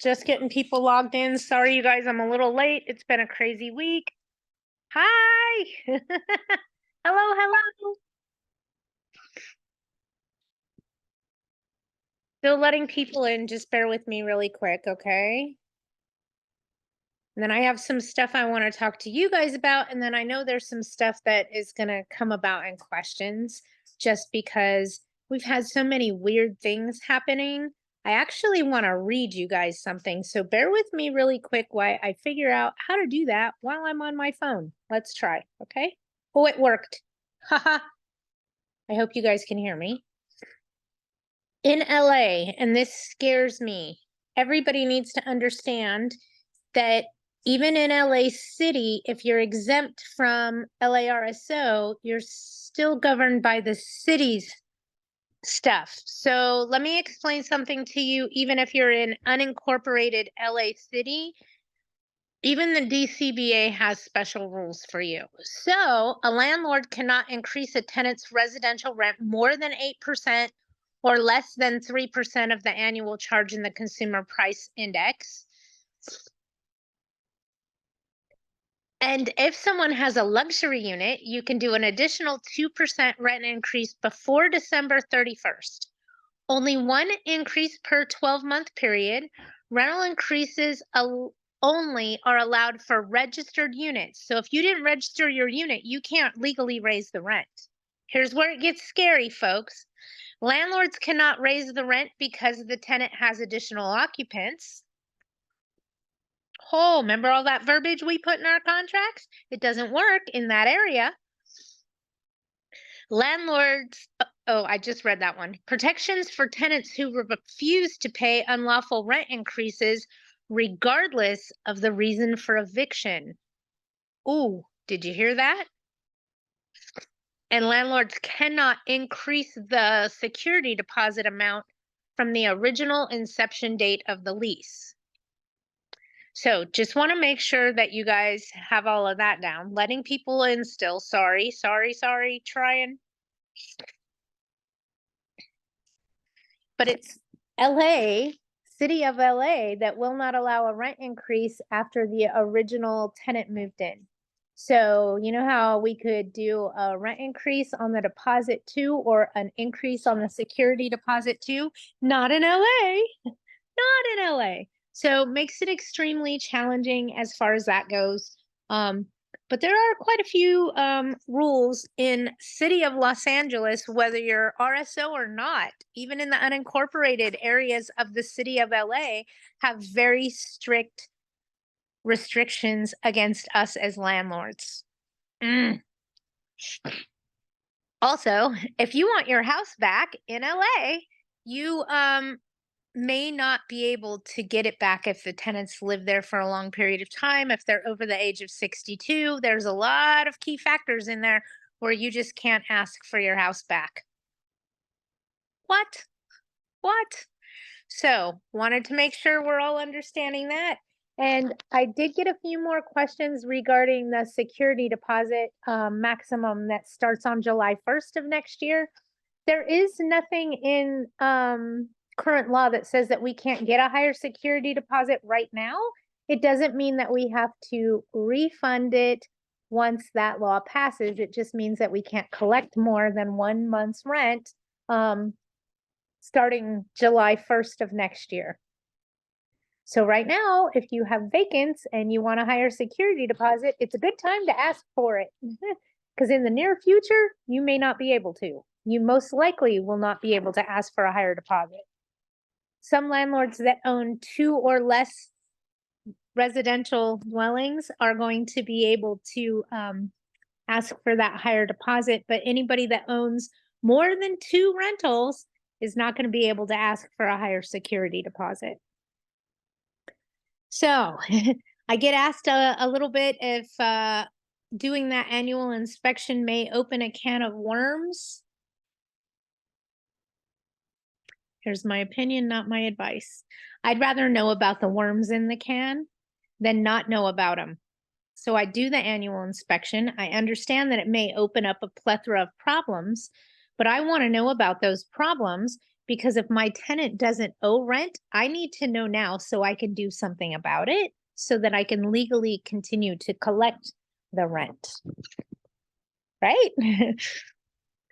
Just getting people logged in. Sorry, you guys, I'm a little late. It's been a crazy week. Hi. Hello, hello. Still letting people in. Just bear with me really quick, okay? And then I have some stuff I want to talk to you guys about. And then I know there's some stuff that is going to come about in questions just because we've had so many weird things happening. I actually want to read you guys something. So bear with me really quick while I figure out how to do that while I'm on my phone. Let's try, okay? Oh, it worked. Haha. I hope you guys can hear me. In LA, and this scares me, everybody needs to understand that even in LA City, if you're exempt from LARSO, you're still governed by the city's stuff. So let me explain something to you. Even if you're in unincorporated LA City, even the DCBA has special rules for you. So a landlord cannot increase a tenant's residential rent more than 8% or less than 3% of the annual charge in the Consumer Price Index. And if someone has a luxury unit, you can do an additional 2% rent increase before December 31st. Only one increase per 12-month period. Rental increases only are allowed for registered units. So if you didn't register your unit, you can't legally raise the rent. Here's where it gets scary, folks. Landlords cannot raise the rent because the tenant has additional occupants. Oh, remember all that verbiage we put in our contracts? It doesn't work in that area. Landlords, oh, I just read that one. Protections for tenants who refuse to pay unlawful rent increases regardless of the reason for eviction. Ooh, did you hear that? And landlords cannot increase the security deposit amount from the original inception date of the lease. So just want to make sure that you guys have all of that down. Letting people in still. Sorry, trying. But it's LA, city of LA, that will not allow a rent increase after the original tenant moved in. So you know how we could do a rent increase on the deposit too, or an increase on the security deposit too? Not in LA, not in LA. So makes it extremely challenging as far as that goes. But there are quite a few rules in city of Los Angeles, whether you're RSO or not, even in the unincorporated areas of the city of LA, have very strict restrictions against us as landlords. Also, if you want your house back in LA, you may not be able to get it back if the tenants live there for a long period of time. If they're over the age of 62, there's a lot of key factors in there where you just can't ask for your house back. What? So wanted to make sure we're all understanding that. And I did get a few more questions regarding the security deposit maximum that starts on July 1st of next year. There is nothing in current law that says that we can't get a higher security deposit right now. It doesn't mean that we have to refund it once that law passes. It just means that we can't collect more than 1 month's rent starting July 1st of next year. So right now, if you have vacants and you want a higher security deposit, it's a good time to ask for it. Because in the near future, you may not be able to. You most likely will not be able to ask for a higher deposit. Some landlords that own 2 or less residential dwellings are going to be able to ask for that higher deposit, but anybody that owns more than 2 rentals is not going to be able to ask for a higher security deposit. So I get asked a little bit if doing that annual inspection may open a can of worms. Here's my opinion, not my advice. I'd rather know about the worms in the can than not know about them. So I do the annual inspection. I understand that it may open up a plethora of problems, but I want to know about those problems because if my tenant doesn't owe rent, I need to know now so I can do something about it so that I can legally continue to collect the rent. Right?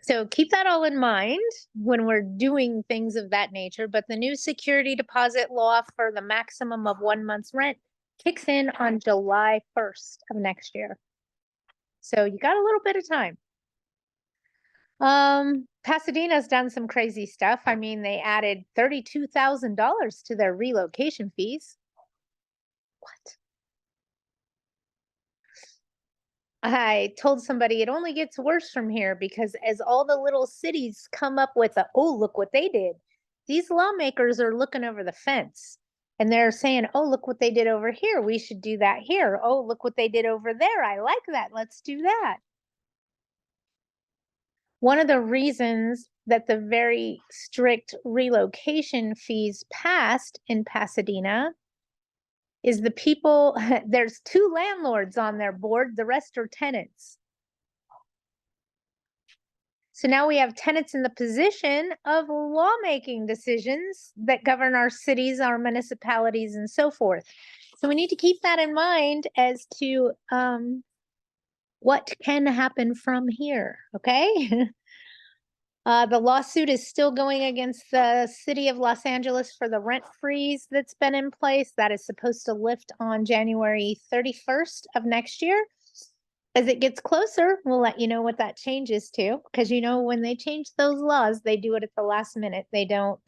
So keep that all in mind when we're doing things of that nature. But the new security deposit law for the maximum of 1 month's rent kicks in on July 1st of next year. So you got a little bit of time. Pasadena's done some crazy stuff. I mean, they added $32,000 to their relocation fees. What? I told somebody it only gets worse from here because as all the little cities come up with oh, look what they did. These lawmakers are looking over the fence and they're saying, oh, look what they did over here. We should do that here. Oh, look what they did over there. I like that. Let's do that. One of the reasons that the very strict relocation fees passed in Pasadena is the people, there's 2 landlords on their board, the rest are tenants. So now we have tenants in the position of lawmaking decisions that govern our cities, our municipalities, and so forth. So we need to keep that in mind as to what can happen from here, okay? The lawsuit is still going against the city of Los Angeles for the rent freeze that's been in place. That is supposed to lift on January 31st of next year. As it gets closer, we'll let you know what that changes to, because when they change those laws, they do it at the last minute. They don't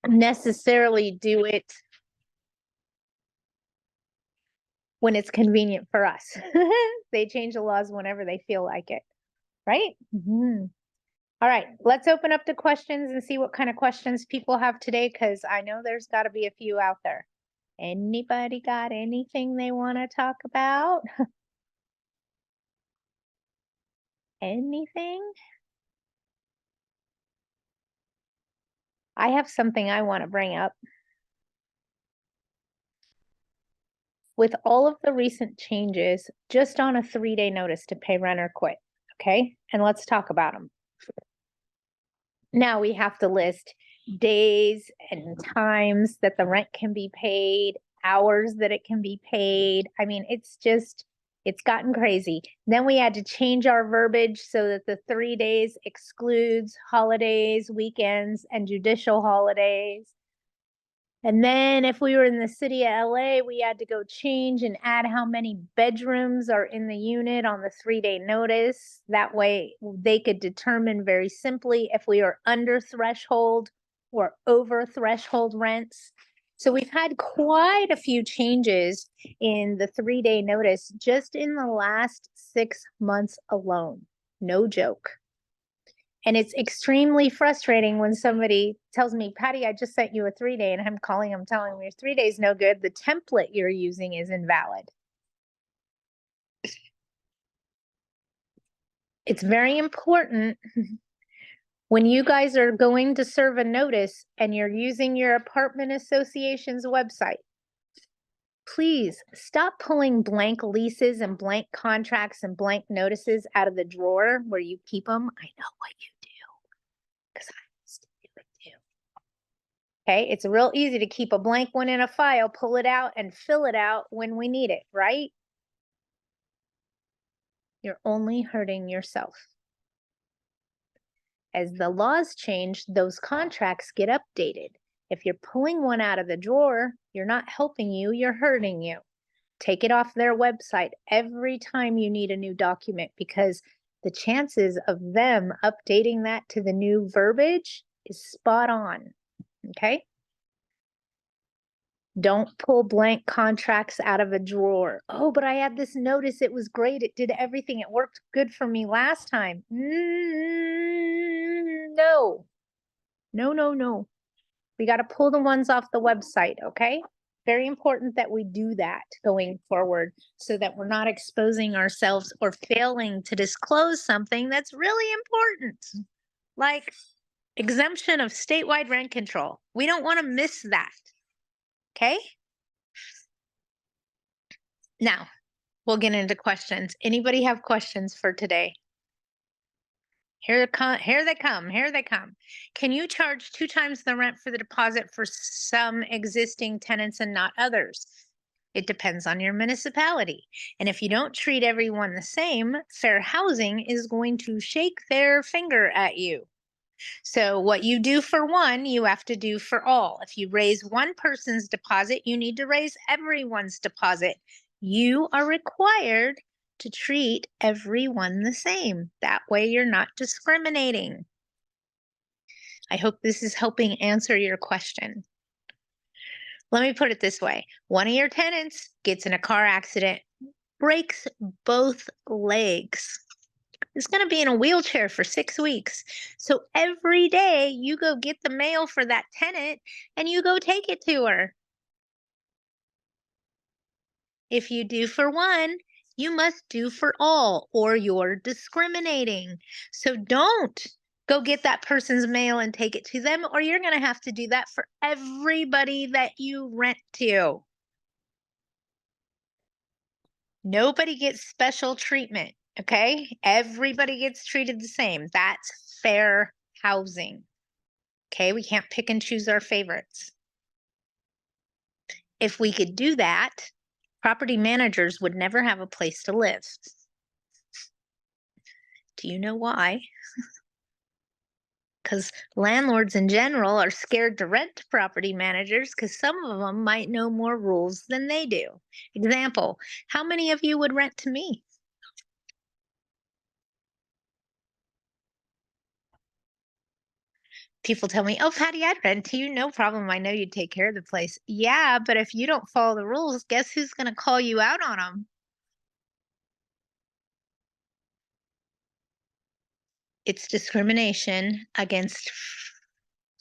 necessarily do it when it's convenient for us. They change the laws whenever they feel like it, right? All right, let's open up to questions and see what kind of questions people have today, because I know there's got to be a few out there. Anybody got anything they want to talk about? Anything? I have something I want to bring up. With all of the recent changes, just on a 3-day notice to pay rent or quit, okay? And let's talk about them. Now we have to list days and times that the rent can be paid, hours that it can be paid. I mean, it's gotten crazy. Then we had to change our verbiage so that the 3 days excludes holidays, weekends, and judicial holidays. And then if we were in the city of LA, we had to go change and add how many bedrooms are in the unit on the 3-day notice. That way they could determine very simply if we are under threshold or over threshold rents. So we've had quite a few changes in the 3-day notice just in the last 6 months alone. No joke. And it's extremely frustrating when somebody tells me, Patty, I just sent you a 3-day, and I'm calling them, telling them your 3 days no good. The template you're using is invalid. It's very important when you guys are going to serve a notice and you're using your apartment association's website. Please stop pulling blank leases and blank contracts and blank notices out of the drawer where you keep them. I know what you do because I used to do it too. Okay, it's real easy to keep a blank one in a file, pull it out and fill it out when we need it, right? You're only hurting yourself. As the laws change, those contracts get updated. If you're pulling one out of the drawer, you're not helping you, you're hurting you. Take it off their website every time you need a new document, because the chances of them updating that to the new verbiage is spot on, okay? Don't pull blank contracts out of a drawer. Oh, but I had this notice. It was great. It did everything. It worked good for me last time. No, no, no, no. We got to pull the ones off the website, okay? Very important that we do that going forward so that we're not exposing ourselves or failing to disclose something that's really important, like exemption of statewide rent control. We don't want to miss that. Okay. Now we'll get into questions. Anybody have questions for today? Here they come. Here they come. Can you charge 2 times the rent for the deposit for some existing tenants and not others? It depends on your municipality. And if you don't treat everyone the same, fair housing is going to shake their finger at you. So, what you do for one, you have to do for all. If you raise one person's deposit, you need to raise everyone's deposit. You are required to treat everyone the same. That way, you're not discriminating. I hope this is helping answer your question. Let me put it this way: one of your tenants gets in a car accident, breaks both legs, is going to be in a wheelchair for 6 weeks. So every day you go get the mail for that tenant and you go take it to her. If you do for one, you must do for all, or you're discriminating. So don't go get that person's mail and take it to them, or you're going to have to do that for everybody that you rent to. Nobody gets special treatment, okay? Everybody gets treated the same. That's fair housing. Okay, we can't pick and choose our favorites. If we could do that, property managers would never have a place to live. Do you know why? Because landlords in general are scared to rent to property managers because some of them might know more rules than they do. Example, how many of you would rent to me? People tell me, "Oh, Patty, I'd rent to you. No problem. I know you'd take care of the place." Yeah, but if you don't follow the rules, guess who's going to call you out on them? It's discrimination against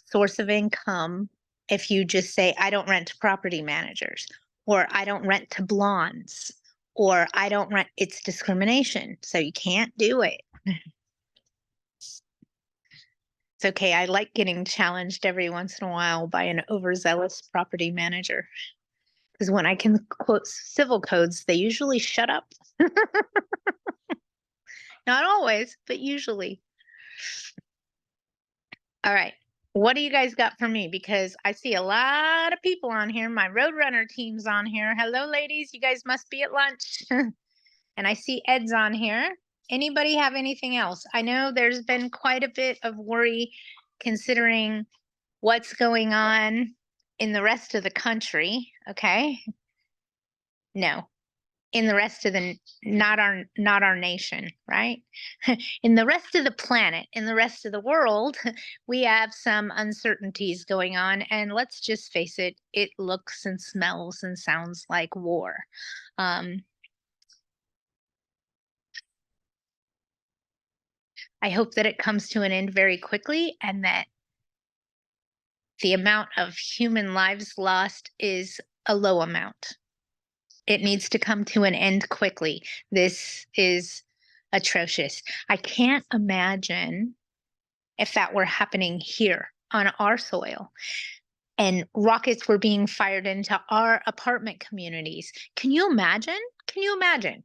source of income if you just say, "I don't rent to property managers," or "I don't rent to blondes," or "I don't rent." It's discrimination. So you can't do it. It's okay. I like getting challenged every once in a while by an overzealous property manager. Because when I can quote civil codes, they usually shut up. Not always, but usually. All right. What do you guys got for me? Because I see a lot of people on here. My Roadrunner team's on here. Hello, ladies. You guys must be at lunch. And I see Ed's on here. Anybody have anything else? I know there's been quite a bit of worry considering what's going on in the rest of the country. Okay. No, in the rest of the not our nation, right? In the rest of the planet, in the rest of the world, we have some uncertainties going on, and let's just face it, it looks and smells and sounds like war. um, I hope that it comes to an end very quickly and that the amount of human lives lost is a low amount. It needs to come to an end quickly. This is atrocious. I can't imagine if that were happening here on our soil and rockets were being fired into our apartment communities. Can you imagine? Can you imagine?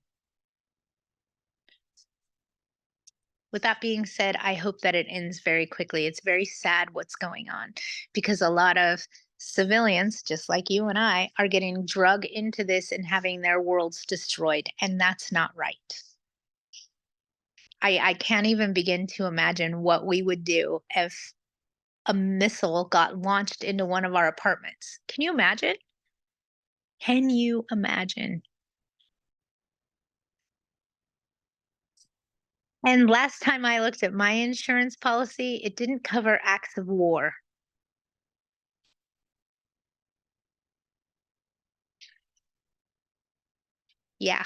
With that being said, I hope that it ends very quickly. It's very sad what's going on because a lot of civilians, just like you and I, are getting drug into this and having their worlds destroyed. And that's not right. I can't even begin to imagine what we would do if a missile got launched into one of our apartments. Can you imagine? Can you imagine? And last time I looked at my insurance policy, it didn't cover acts of war. Yeah,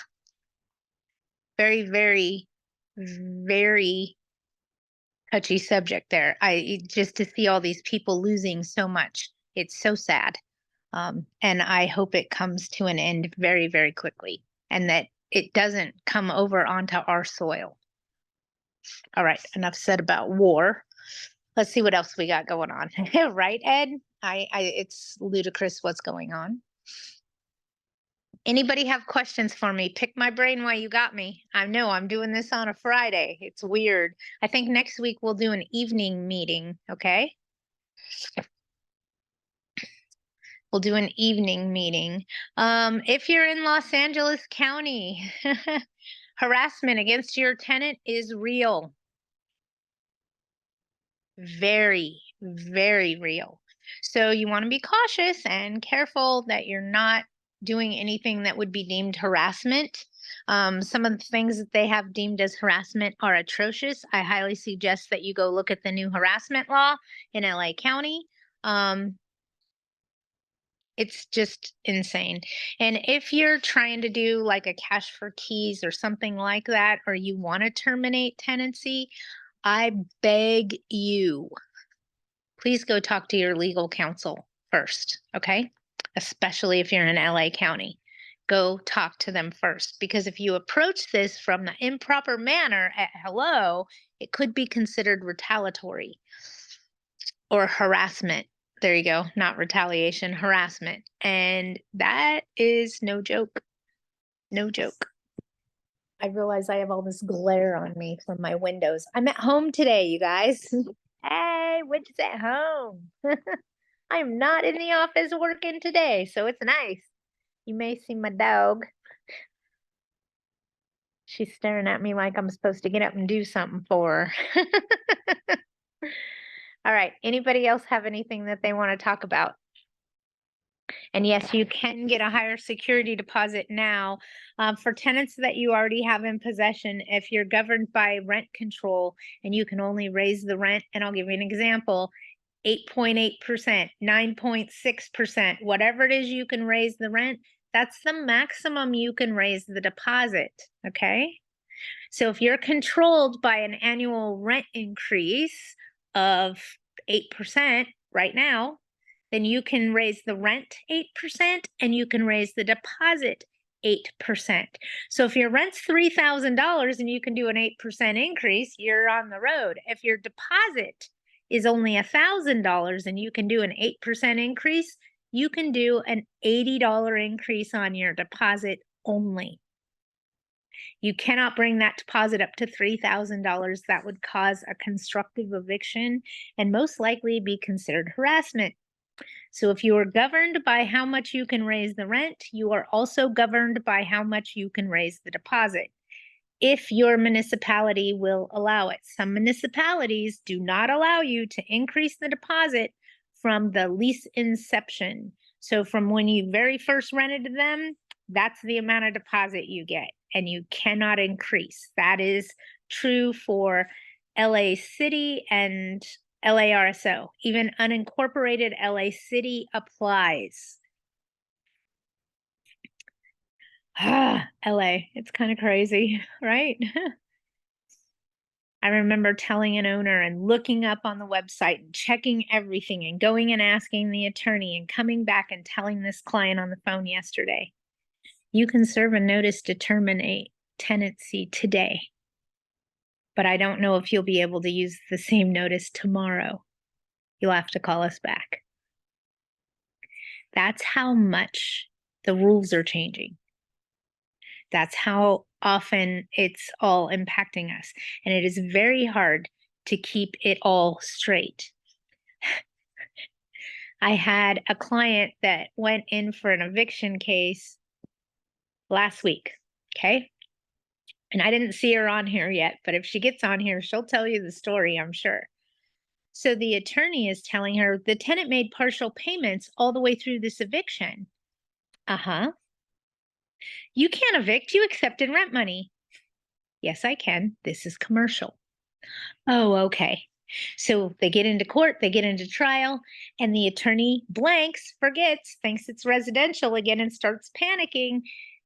very, very, very touchy subject there. Just to see all these people losing so much, it's so sad. And I hope it comes to an end very, very quickly and that it doesn't come over onto our soil. All right, enough said about war. Let's see what else we got going on. Right, Ed? It's ludicrous what's going on. Anybody have questions for me? Pick my brain while you got me. I know I'm doing this on a Friday. It's weird. I think next week we'll do an evening meeting, okay? We'll do an evening meeting. If you're in Los Angeles County, harassment against your tenant is real. Very, very real. So you want to be cautious and careful that you're not doing anything that would be deemed harassment. Some of the things that they have deemed as harassment are atrocious. I highly suggest that you go look at the new harassment law in LA County. It's just insane. And if you're trying to do like a cash for keys or something like that, or you want to terminate tenancy, I beg you, please go talk to your legal counsel first, okay? Especially if you're in LA County. Go talk to them first, because if you approach this from the improper manner at hello, it could be considered retaliatory or harassment. There you go. Not retaliation, harassment. And that is no joke. No joke. I realize I have all this glare on me from my windows. I'm at home today, you guys. Hey, Widget's at home. I'm not in the office working today, so it's nice. You may see my dog. She's staring at me like I'm supposed to get up and do something for her. All right. Anybody else have anything that they want to talk about? And yes, you can get a higher security deposit now for tenants that you already have in possession. If you're governed by rent control and you can only raise the rent, and I'll give you an example, 8.8%, 9.6%, whatever it is you can raise the rent, that's the maximum you can raise the deposit, okay? So if you're controlled by an annual rent increase of 8% right now, then you can raise the rent 8% and you can raise the deposit 8%. So if your rent's $3,000 and you can do an 8% increase, you're on the road. If your deposit is only $1,000 and you can do an 8% increase, you can do an $80 increase on your deposit only. You cannot bring that deposit up to $3,000. That would cause a constructive eviction and most likely be considered harassment. So if you are governed by how much you can raise the rent, you are also governed by how much you can raise the deposit, if your municipality will allow it. Some municipalities do not allow you to increase the deposit from the lease inception. So from when you very first rented to them, that's the amount of deposit you get, and you cannot increase. That is true for LA City and LARSO. Even unincorporated LA City applies. LA, it's kind of crazy, right? I remember telling an owner and looking up on the website and checking everything and going and asking the attorney and coming back and telling this client on the phone yesterday, you can serve a notice to terminate tenancy today, but I don't know if you'll be able to use the same notice tomorrow. You'll have to call us back. That's how much the rules are changing. That's how often it's all impacting us. And it is very hard to keep it all straight. I had a client that went in for an eviction case last week, okay? And I didn't see her on here yet, but if she gets on here, she'll tell you the story, I'm sure. So the attorney is telling her the tenant made partial payments all the way through this eviction. Uh-huh. You can't evict, you accepted rent money. Yes, I can. This is commercial. Oh, okay. So they get into court, they get into trial, and the attorney blanks, forgets, thinks it's residential again, and starts panicking.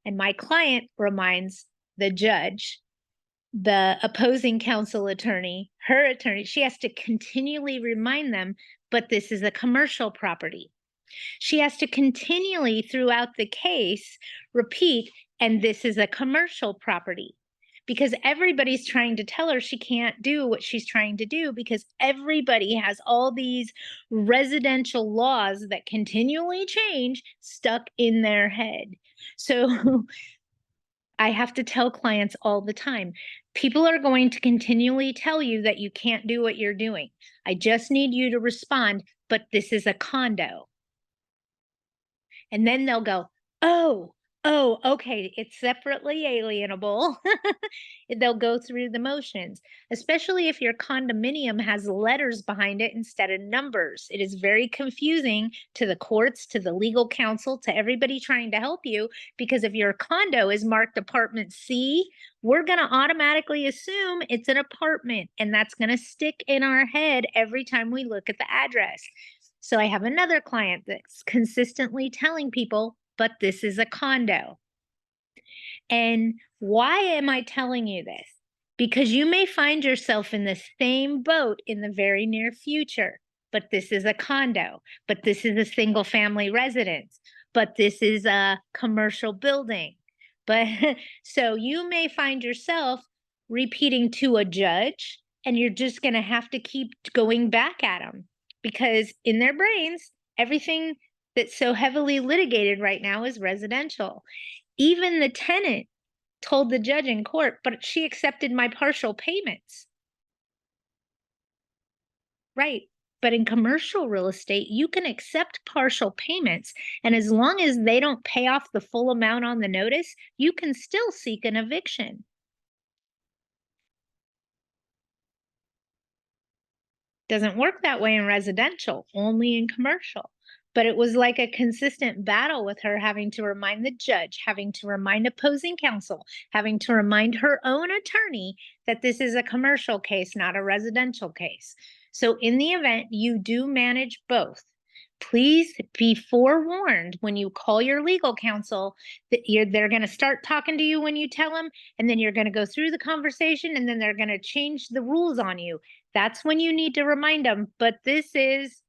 And my client reminds the judge, the opposing counsel attorney, her attorney, she has to continually remind them, but this is a commercial property. She has to continually throughout the case repeat, and this is a commercial property, because everybody's trying to tell her she can't do what she's trying to do, because everybody has all these residential laws that continually change stuck in their head. So I have to tell clients all the time, people are going to continually tell you that you can't do what you're doing. I just need you to respond, but this is a condo. And then they'll go, oh, oh, okay, it's separately alienable. They'll go through the motions, especially if your condominium has letters behind it instead of numbers. It is very confusing to the courts, to the legal counsel, to everybody trying to help you, because if your condo is marked apartment C, we're going to automatically assume it's an apartment, and that's going to stick in our head every time we look at the address. So I have another client that's consistently telling people, but this is a condo. And why am I telling you this? Because you may find yourself in the same boat in the very near future. But this is a condo, but this is a single family residence, but this is a commercial building. But so you may find yourself repeating to a judge, and you're just going to have to keep going back at them, because in their brains, everything that's so heavily litigated right now is residential. Even the tenant told the judge in court, but she accepted my partial payments. Right. But in commercial real estate, you can accept partial payments. And as long as they don't pay off the full amount on the notice, you can still seek an eviction. Doesn't work that way in residential, only in commercial. But it was like a consistent battle with her having to remind the judge, having to remind opposing counsel, having to remind her own attorney that this is a commercial case, not a residential case. So in the event you do manage both, please be forewarned when you call your legal counsel that they're going to start talking to you when you tell them, and then you're going to go through the conversation, and then they're going to change the rules on you. That's when you need to remind them, but this is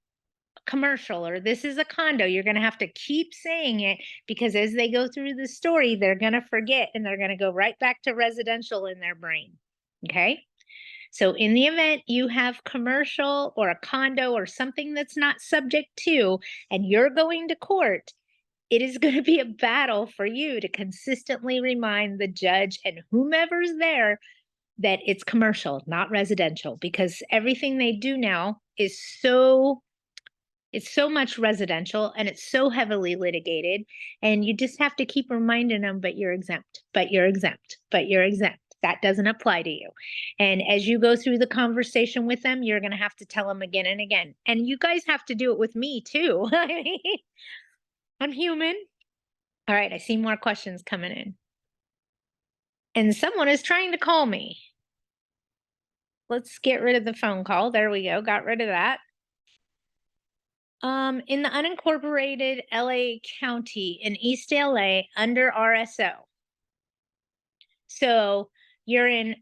commercial, or this is a condo. You're going to have to keep saying it, because as they go through the story, they're going to forget, and they're going to go right back to residential in their brain. Okay. So in the event you have commercial or a condo or something that's not subject to, and you're going to court, it is going to be a battle for you to consistently remind the judge and whomever's there that it's commercial, not residential, because everything they do now is it's so much residential, and it's so heavily litigated, and you just have to keep reminding them, but you're exempt, but you're exempt, but you're exempt. That doesn't apply to you. And as you go through the conversation with them, you're going to have to tell them again and again. And you guys have to do it with me too. I'm human. All right, I see more questions coming in. And someone is trying to call me. Let's get rid of the phone call. There we go. Got rid of that. In the unincorporated LA County in East LA under RSO. So you're in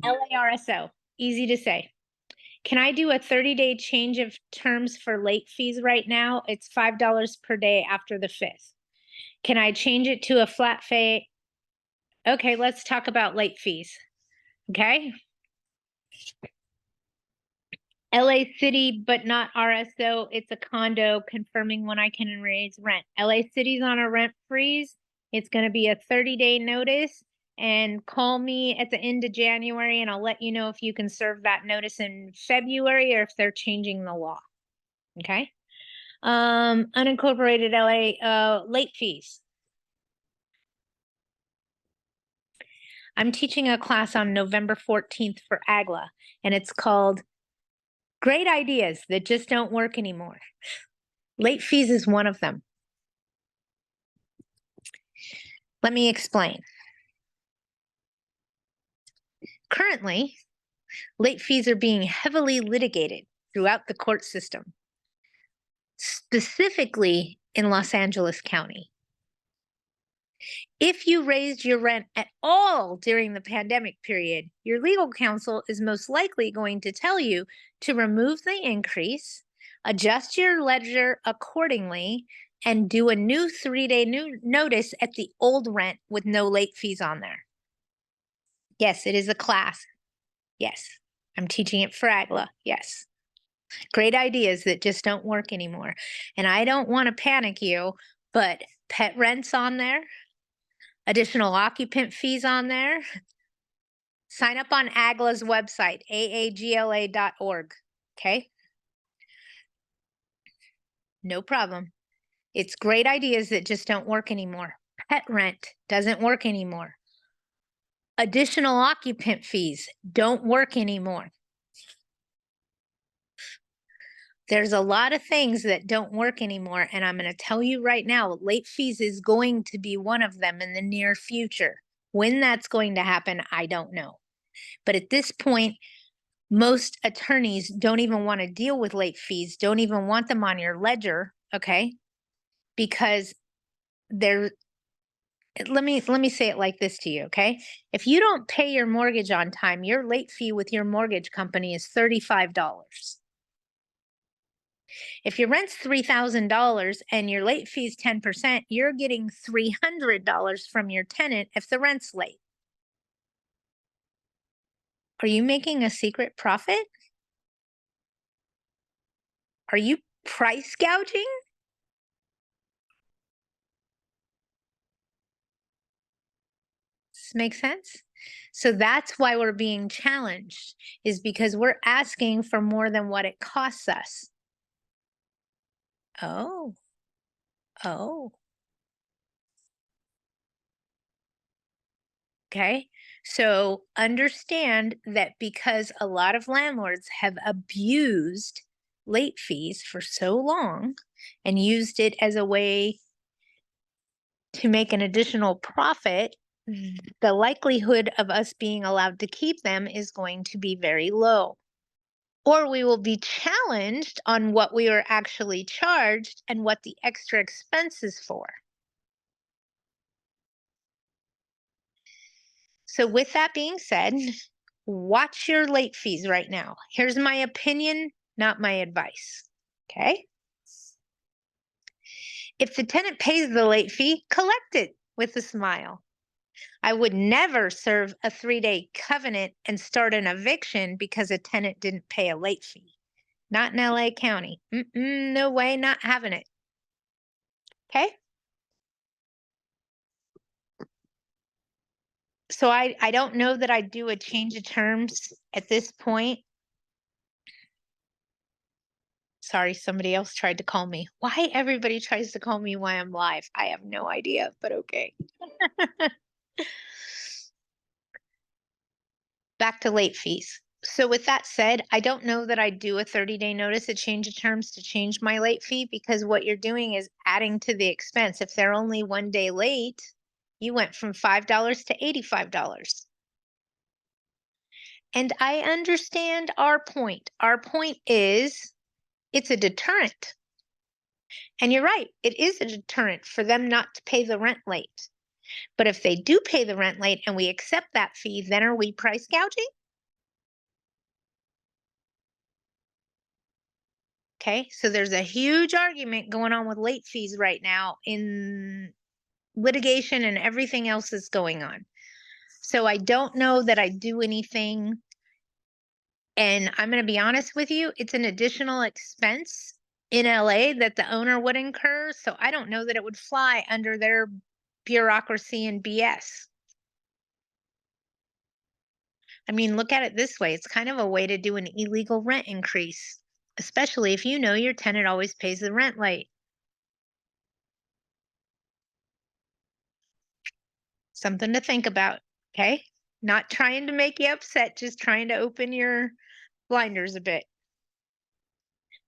LA RSO. Easy to say. Can I do a 30-day change of terms for late fees right now? It's $5 per day after the 5th. Can I change it to a flat fee? Okay, let's talk about late fees. Okay. LA City, but not RSO. It's a condo, confirming when I can raise rent. LA City's on a rent freeze. It's going to be a 30-day notice, and call me at the end of January, and I'll let you know if you can serve that notice in February or if they're changing the law. Okay. Unincorporated LA, late fees. I'm teaching a class on November 14th for AGLA, and it's called Great Ideas That Just Don't Work Anymore. Late fees is one of them. Let me explain. Currently, late fees are being heavily litigated throughout the court system, specifically in Los Angeles County. If you raised your rent at all during the pandemic period, your legal counsel is most likely going to tell you to remove the increase, adjust your ledger accordingly, and do a new 3-day notice at the old rent with no late fees on there. Yes, it is a class. Yes, I'm teaching it for AGLA. Yes. Great ideas that just don't work anymore. And I don't want to panic you, but pet rent's on there. Additional occupant fees on there. Sign up on AGLA's website, aagla.org. Okay, no problem. It's great ideas that just don't work anymore. Pet rent doesn't work anymore. Additional occupant fees don't work anymore. There's a lot of things that don't work anymore, and I'm going to tell you right now, late fees is going to be one of them in the near future. When that's going to happen, I don't know. But at this point, most attorneys don't even want to deal with late fees, don't even want them on your ledger, okay? Because they're let me say it like this to you, okay? If you don't pay your mortgage on time, your late fee with your mortgage company is $35. If your rent's $3,000 and your late fee is 10%, you're getting $300 from your tenant if the rent's late. Are you making a secret profit? Are you price gouging? Does this make sense? So that's why we're being challenged, is because we're asking for more than what it costs us. Oh, oh. Okay. So understand that because a lot of landlords have abused late fees for so long and used it as a way to make an additional profit, the likelihood of us being allowed to keep them is going to be very low. Or we will be challenged on what we were actually charged and what the extra expense is for. So, with that being said, watch your late fees right now. Here's my opinion, not my advice. Okay. If the tenant pays the late fee, collect it with a smile. I would never serve a 3-day covenant and start an eviction because a tenant didn't pay a late fee. Not in LA County. No way, not having it. Okay. So I don't know that I'd do a change of terms at this point. Sorry, somebody else tried to call me. Why everybody tries to call me while I'm live, I have no idea, but okay. Back to late fees. So with that said, I don't know that I'd do a 30-day notice, a change of terms to change my late fee, because what you're doing is adding to the expense. If they're only 1 day late, you went from $5 to $85. And I understand our point. Our point is it's a deterrent. And you're right, it is a deterrent for them not to pay the rent late. But if they do pay the rent late and we accept that fee, then are we price gouging? Okay, so there's a huge argument going on with late fees right now in litigation and everything else that's going on. So I don't know that I do anything. And I'm going to be honest with you, it's an additional expense in LA that the owner would incur. So I don't know that it would fly under their bureaucracy and BS. I mean, look at it this way, it's kind of a way to do an illegal rent increase, especially if you know your tenant always pays the rent late. Something to think about, okay? Not trying to make you upset, just trying to open your blinders a bit.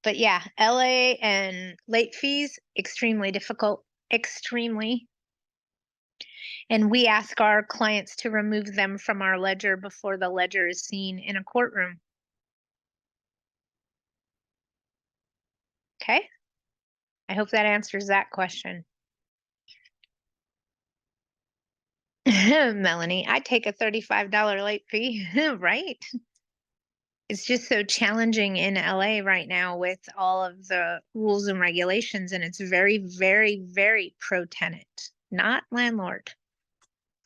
But yeah, LA and late fees, extremely difficult, extremely. And we ask our clients to remove them from our ledger before the ledger is seen in a courtroom. Okay? I hope that answers that question. Melanie, I'd take a $35 late fee, right? It's just so challenging in LA right now with all of the rules and regulations, and it's very, very, very pro tenant, not landlord.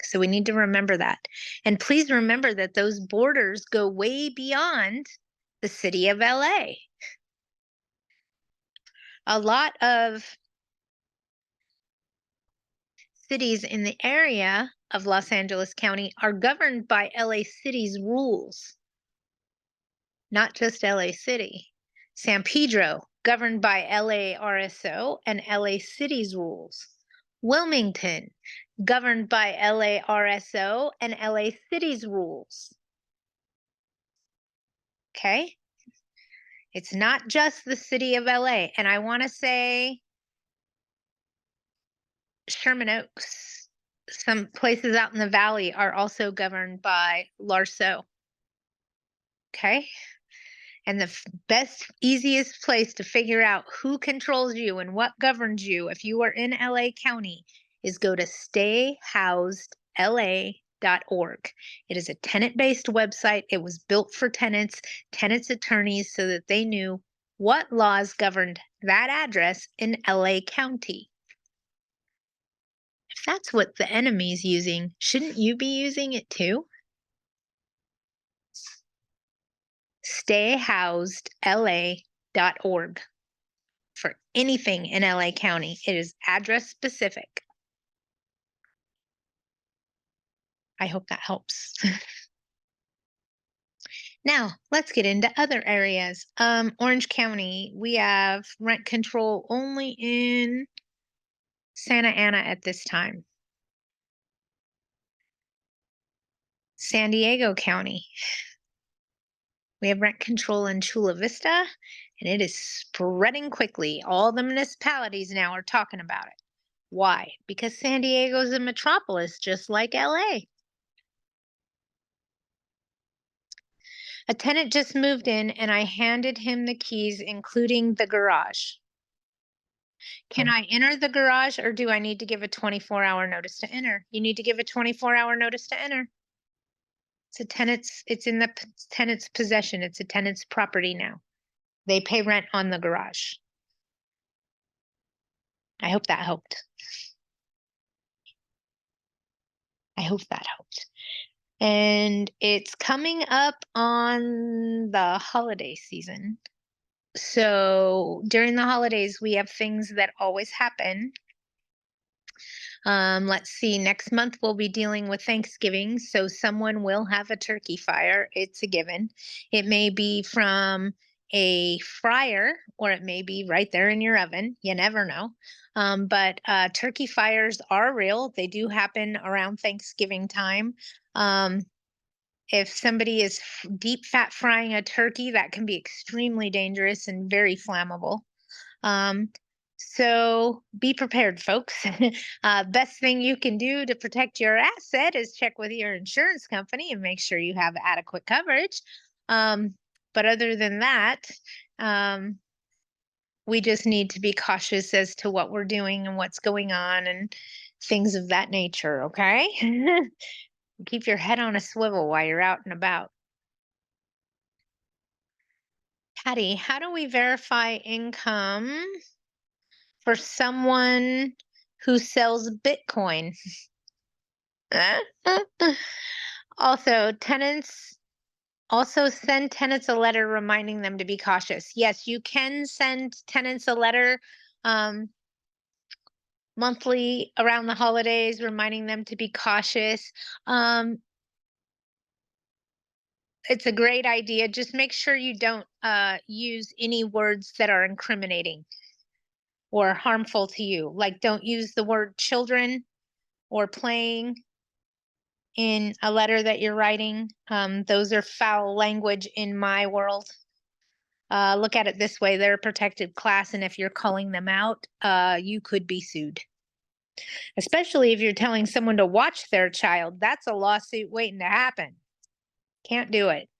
So we need to remember that. And please remember that those borders go way beyond the city of LA. A lot of cities in the area of Los Angeles County are governed by LA City's rules, not just LA City. San Pedro, governed by LA RSO and LA City's rules. Wilmington, governed by LA RSO and LA City's rules. Okay? It's not just the city of LA. And I want to say Sherman Oaks, some places out in the valley are also governed by LARSO. Okay? And the best, easiest place to figure out who controls you and what governs you if you are in LA County is go to stayhousedla.org. It is a tenant-based website. It was built for tenants, tenants' attorneys, so that they knew what laws governed that address in LA County. If that's what the enemy's using, shouldn't you be using it too? Stayhousedla.org for anything in LA County. It is address specific. I hope that helps. Now, let's get into other areas. Orange County, we have rent control only in Santa Ana at this time. San Diego County, we have rent control in Chula Vista, and it is spreading quickly. All the municipalities now are talking about it. Why? Because San Diego is a metropolis, just like LA. A tenant just moved in, and I handed him the keys, including the garage. Can I enter the garage, or do I need to give a 24-hour notice to enter? You need to give a 24-hour notice to enter. It's in the tenant's possession. It's a tenant's property now. They pay rent on the garage. I hope that helped. I hope that helped. And it's coming up on the holiday season. So during the holidays, we have things that always happen. Let's see, next month we'll be dealing with Thanksgiving, so someone will have a turkey fire. It's a given. It may be from a fryer, or it may be right there in your oven. You never know. But turkey fires are real. They do happen around Thanksgiving time. If somebody is deep fat frying a turkey, that can be extremely dangerous and very flammable. So be prepared, folks. Best thing you can do to protect your asset is check with your insurance company and make sure you have adequate coverage. But other than that, we just need to be cautious as to what we're doing and what's going on and things of that nature, okay? Keep your head on a swivel while you're out and about. Patty, how do we verify income for someone who sells Bitcoin? Also, send tenants a letter reminding them to be cautious. Yes, you can send tenants a letter monthly around the holidays, reminding them to be cautious. It's a great idea. Just make sure you don't use any words that are incriminating or harmful to you. Like, don't use the word children or playing in a letter that you're writing. Those are foul language in my world. Look at it this way. They're a protected class, and if you're calling them out, you could be sued. Especially if you're telling someone to watch their child. That's a lawsuit waiting to happen. Can't do it.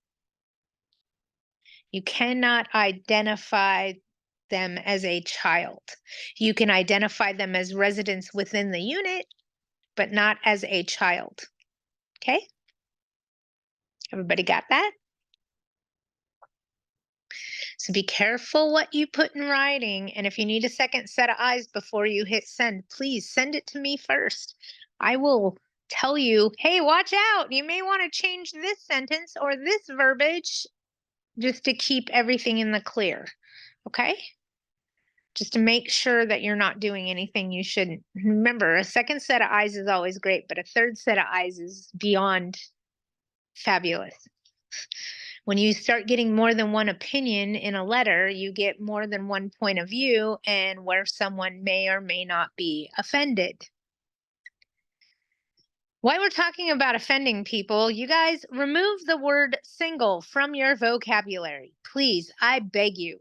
You cannot identify them as a child. You can identify them as residents within the unit, but not as a child. Okay? Everybody got that? So be careful what you put in writing. And if you need a second set of eyes before you hit send, please send it to me first. I will tell you, hey, watch out. You may want to change this sentence or this verbiage just to keep everything in the clear. Okay? just to make sure that you're not doing anything you shouldn't. Remember, a second set of eyes is always great, but a third set of eyes is beyond fabulous. When you start getting more than one opinion in a letter, you get more than one point of view and where someone may or may not be offended. While we're talking about offending people, you guys remove the word single from your vocabulary. Please, I beg you.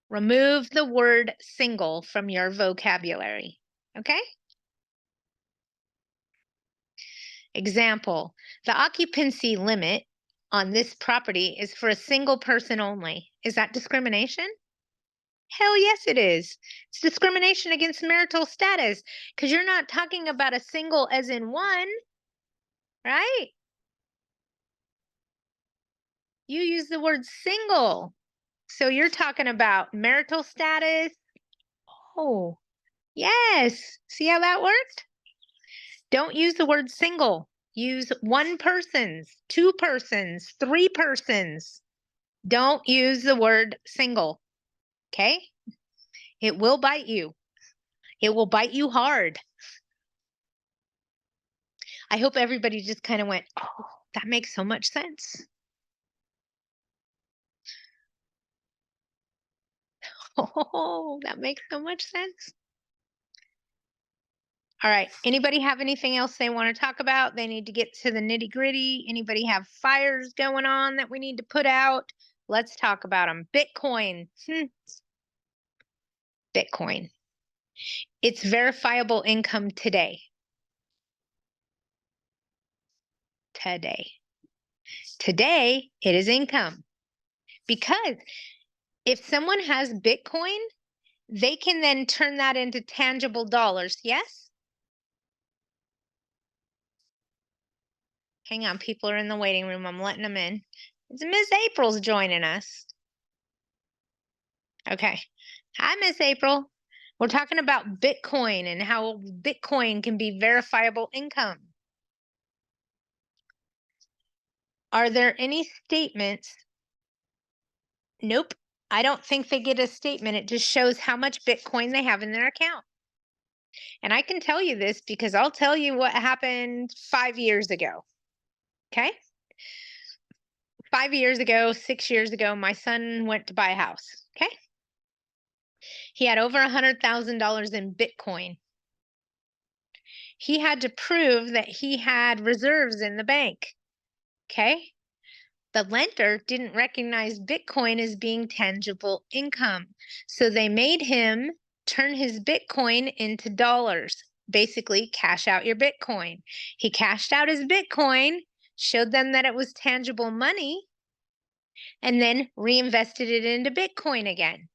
Remove the word single from your vocabulary. Okay? Example, the occupancy limit on this property is for a single person only. Is that discrimination? Hell yes, it is. It's discrimination against marital status because you're not talking about a single as in one, right? You use the word single. So you're talking about marital status. Oh, yes. See how that worked? Don't use the word single. Use one persons, two persons, three persons. Don't use the word single. Okay? It will bite you. It will bite you hard. I hope everybody just kind of went, oh, that makes so much sense. Oh, that makes so much sense. All right. Anybody have anything else they want to talk about? They need to get to the nitty gritty. Anybody have fires going on that we need to put out? Let's talk about them. Bitcoin. Bitcoin. It's verifiable income today. Today. Today, it is income. Because if someone has Bitcoin, they can then turn that into tangible dollars. Yes? Hang on, people are in the waiting room. I'm letting them in. Miss April's joining us. Okay. Hi, Miss April. We're talking about Bitcoin and how Bitcoin can be verifiable income. Are there any statements? Nope. I don't think they get a statement. It just shows how much Bitcoin they have in their account. And I can tell you this because I'll tell you what happened 5 years ago. Okay? 5 years ago, 6 years ago, my son went to buy a house. Okay? He had over $100,000 in Bitcoin. He had to prove that he had reserves in the bank. Okay? The lender didn't recognize Bitcoin as being tangible income. So they made him turn his Bitcoin into dollars. Basically, cash out your Bitcoin. He cashed out his Bitcoin, showed them that it was tangible money, and then reinvested it into Bitcoin again.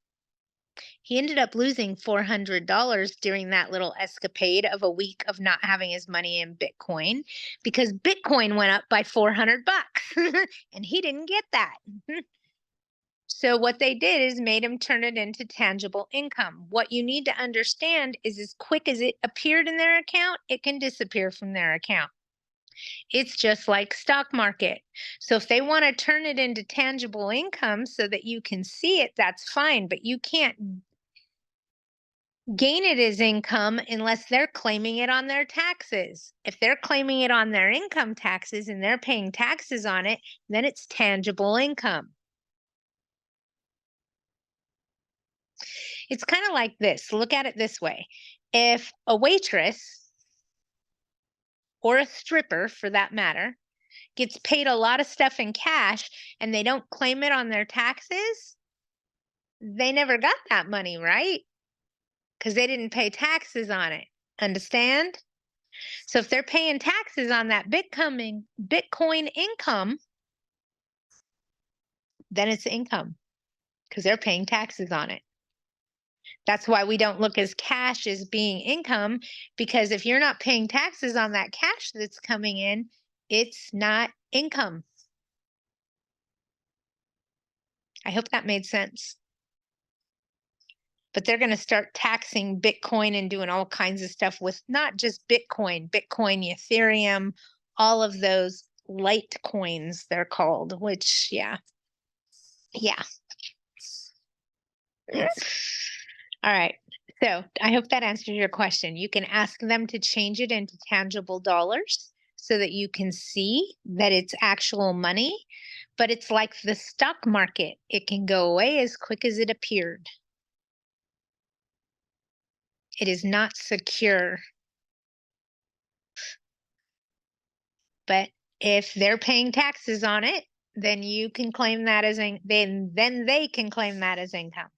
He ended up losing $400 during that little escapade of a week of not having his money in Bitcoin because Bitcoin went up by 400 bucks and he didn't get that. So what they did is made him turn it into tangible income. What you need to understand is as quick as it appeared in their account, it can disappear from their account. It's just like stock market. So if they want to turn it into tangible income so that you can see it, that's fine, but you can't gain it as income unless they're claiming it on their taxes. If they're claiming it on their income taxes and they're paying taxes on it, then it's tangible income. It's kind of like this. Look at it this way. If a waitress or a stripper, for that matter, gets paid a lot of stuff in cash and they don't claim it on their taxes, they never got that money, right? Because they didn't pay taxes on it. Understand? So if they're paying taxes on that Bitcoin income, then it's income because they're paying taxes on it. That's why we don't look as cash as being income, because if you're not paying taxes on that cash that's coming in, it's not income. I hope that made sense. But they're going to start taxing Bitcoin and doing all kinds of stuff with not just Bitcoin, Ethereum, all of those Litecoins they're called, which, yeah. All right. So I hope that answers your question. You can ask them to change it into tangible dollars so that you can see that it's actual money. But it's like the stock market, it can go away as quick as it appeared. It is not secure. But if they're paying taxes on it, then you can claim that as then they can claim that as income.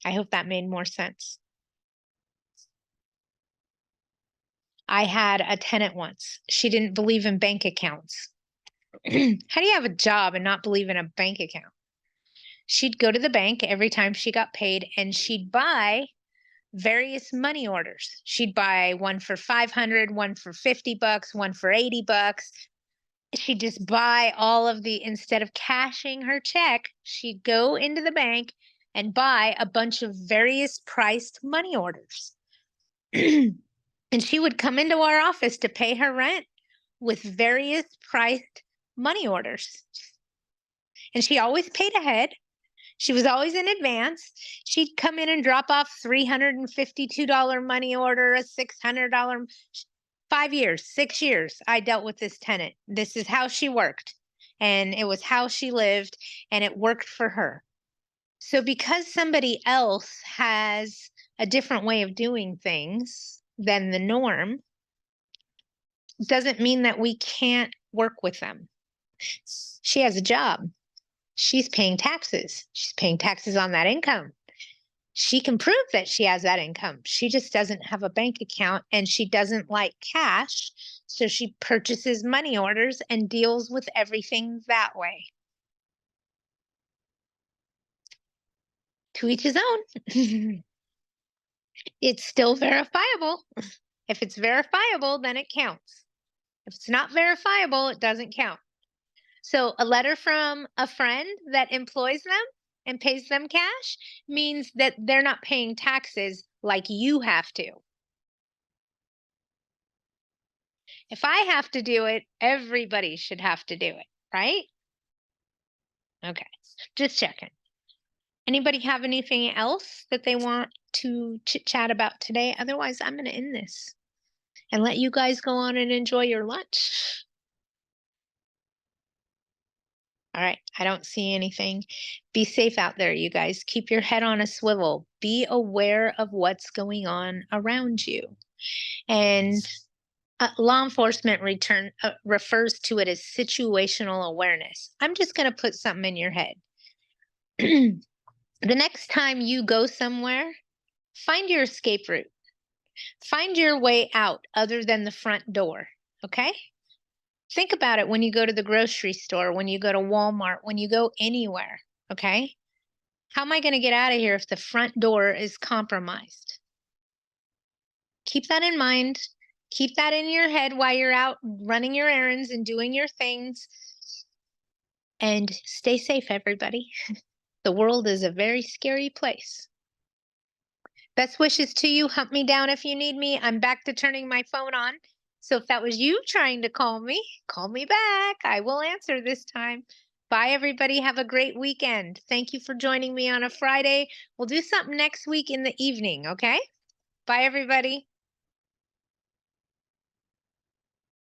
I hope that made more sense. I had a tenant once. She didn't believe in bank accounts. How do you have a job and not believe in a bank account? She'd go to the bank every time she got paid and she'd buy various money orders. She'd buy one for 500, one for $50, one for $80. She'd just buy all of instead of cashing her check, she'd go into the bank and buy a bunch of various priced money orders. And she would come into our office to pay her rent with various priced money orders. And she always paid ahead. She was always in advance. She'd come in and drop off $352 money order, a $600. 5 years, 6 years, I dealt with this tenant. This is how she worked. And it was how she lived, and it worked for her. So because somebody else has a different way of doing things than the norm, doesn't mean that we can't work with them. She has a job. She's paying taxes. She's paying taxes on that income. She can prove that she has that income. She just doesn't have a bank account and she doesn't like cash. So she purchases money orders and deals with everything that way. To each his own. It's still verifiable. If it's verifiable, then it counts. If it's not verifiable, it doesn't count. So a letter from a friend that employs them and pays them cash means that they're not paying taxes like you have to. If I have to do it, everybody should have to do it, right? Okay, just checking. Anybody have anything else that they want to chit chat about today? Otherwise, I'm going to end this and let you guys go on and enjoy your lunch. All right, I don't see anything. Be safe out there, you guys. Keep your head on a swivel. Be aware of what's going on around you. And law enforcement refers to it as situational awareness. I'm just going to put something in your head. The next time you go somewhere, find your escape route. Find your way out other than the front door, okay? Think about it when you go to the grocery store, when you go to Walmart, when you go anywhere, okay? How am I going to get out of here if the front door is compromised? Keep that in mind. Keep that in your head while you're out running your errands and doing your things. And stay safe, everybody. The world is a very scary place. Best wishes to you. Hunt me down if you need me. I'm back to turning my phone on. So if that was you trying to call me back. I will answer this time. Bye, everybody. Have a great weekend. Thank you for joining me on a Friday. We'll do something next week in the evening, okay? Bye, everybody.